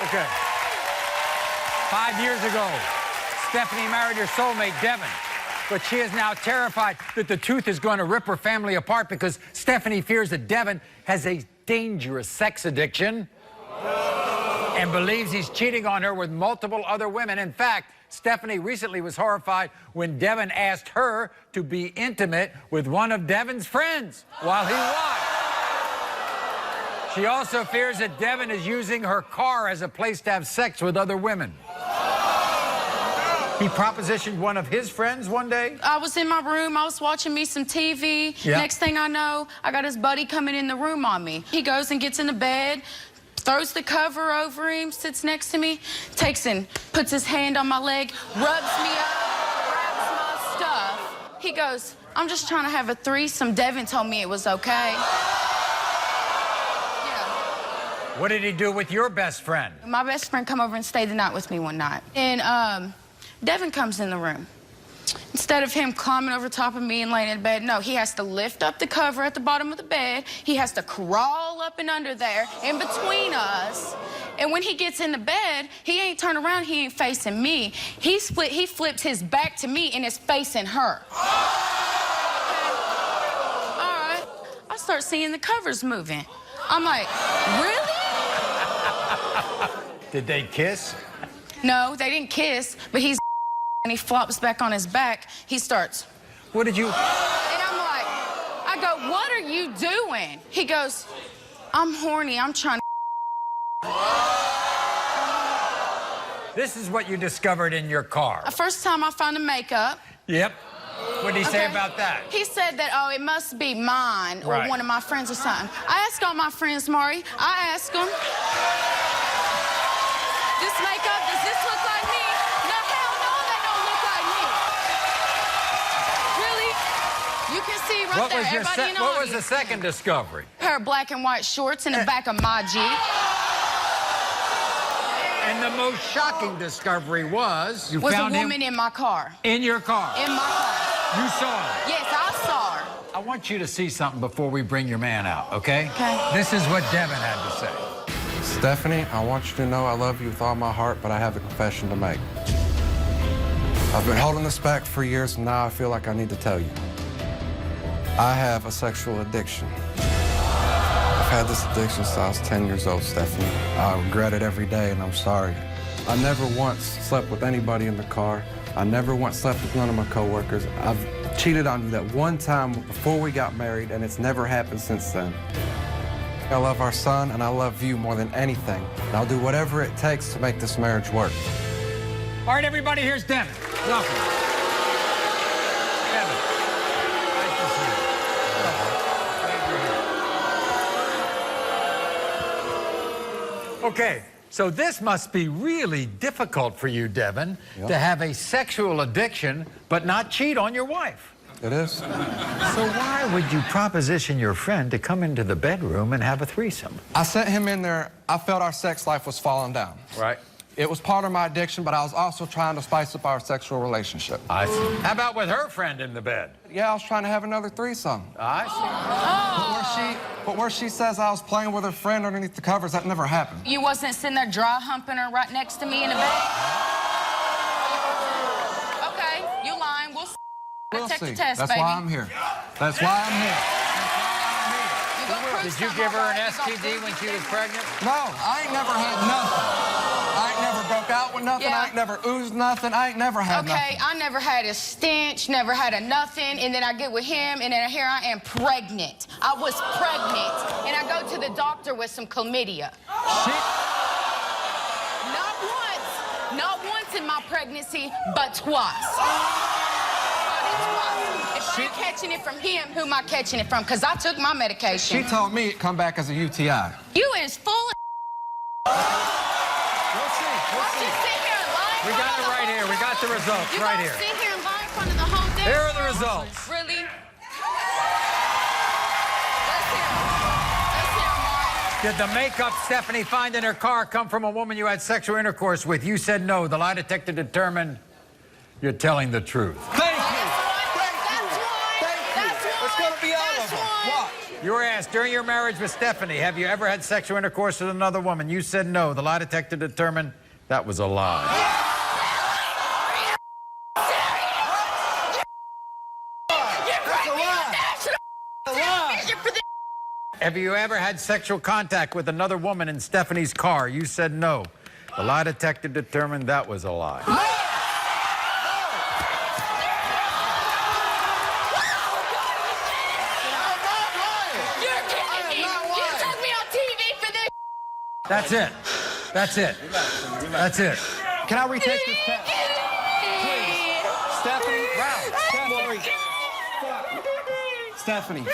Okay. 5 years ago, Stephanie married her soulmate, Devin. But she is now terrified that the truth is going to rip her family apart because Stephanie fears that Devin has a dangerous sex addiction and believes he's cheating on her with multiple other women. In fact, Stephanie recently was horrified when Devin asked her to be intimate with one of Devin's friends while he watched. She also fears that Devin is using her car as a place to have sex with other women. He propositioned one of his friends one day. I was in my room. I was watching me some TV. Yep. Next thing I know, I got his buddy coming in the room on me. He goes and gets in the bed, throws the cover over him, sits next to me, takes and puts his hand on my leg, rubs me up, grabs my stuff. He goes, "I'm just trying to have a threesome. Devin told me it was okay." Yeah. What did he do with your best friend? My best friend come over and stayed the night with me one night. And Devin comes in the room. Instead of him climbing over top of me and laying in bed, no, he has to lift up the cover at the bottom of the bed. He has to crawl up and under there in between us. And when he gets in the bed, he ain't turned around, he ain't facing me. He flips his back to me and is facing her. All right. I start seeing the covers moving. I'm like, really? Did they kiss? No, they didn't kiss, but he's and he flops back on his back. He starts. What did you... And I'm like, I go, "What are you doing?" He goes, "I'm horny, I'm trying to..." This is what you discovered in your car. The first time I found the makeup. Yep. What did he say Okay. about that? He said that, oh, it must be mine or Right. one of my friends or something. I asked all my friends, Maury. I asked them, "This makeup, does this look like me?" No, hell no, that don't look like me. Really? You can see right What there, was, everybody in the what was the audience. second discovery? Pair of black and white shorts in the back of my Jeep. And the most shocking discovery was... You Was a found woman him in my car. in your car. In my car. You saw her. Yes, I saw her. I want you to see something before we bring your man out, okay? Okay. This is what Devin had to say. Stephanie, I want you to know I love you with all my heart, but I have a confession to make. I've been holding this back for years, and now I feel like I need to tell you. I have a sexual addiction. I've had this addiction since I was 10 years old, Stephanie. I regret it every day, and I'm sorry. I never once slept with anybody in the car. I never once slept with none of my coworkers. I've cheated on you that one time before we got married, and it's never happened since then. I love our son, and I love you more than anything. And I'll do whatever it takes to make this marriage work. All right, everybody, here's Devin. Welcome. Devin. Nice to see you. Okay, so this must be really difficult for you, Devin, Yep. to have a sexual addiction but not cheat on your wife. It is. So why would you proposition your friend to come into the bedroom and have a threesome? I sent him in there. I felt our sex life was falling down. Right. It was part of my addiction, but I was also trying to spice up our sexual relationship. I see. How about with her friend in the bed? Yeah, I was trying to have another threesome. I see. But where she says I was playing with her friend underneath the covers, that never happened. You wasn't sitting there dry humping her right next to me in the bed? Okay, you lying. We'll take see. the test, That's baby. why I'm here. That's why I'm here. You go prove Did you something, give her an all right? You STD gonna when prove she was something? pregnant? No, I ain't never had nothing. I ain't never broke out with nothing. Yeah. I ain't never oozed nothing. I ain't never had Okay, nothing. I never had a stench, never had a nothing, and then I get with him, and then here I am pregnant. I was pregnant, and I go to the doctor with some chlamydia. Not once in my pregnancy, but twice. If I'm catching it from him, who am I catching it from? Because I took my medication. She told me it come back as a UTI. You is full of We'll see. Why don't you sit here and lie in We front got of it the right whole here. We got the results You right gonna here. sit here and lie in front of the whole damn Here are the world? results. Really? Let's hear 'em. Let's hear 'em, Maury. Did the makeup Stephanie find in her car come from a woman you had sexual intercourse with? You said no. The lie detector determined you're telling the truth. Thank you. That's one. Thank you. That's It's one. gonna be all of That's them. one. What? You were asked, during your marriage with Stephanie, have you ever had sexual intercourse with another woman? You said no. The lie detector determined that was a lie. Have you ever had sexual contact with another woman in Stephanie's car? You said no. The lie detector determined that was a lie. That's it. That's it. That's it. Can I retake this test? Please. Stephanie. Wow. Stephanie.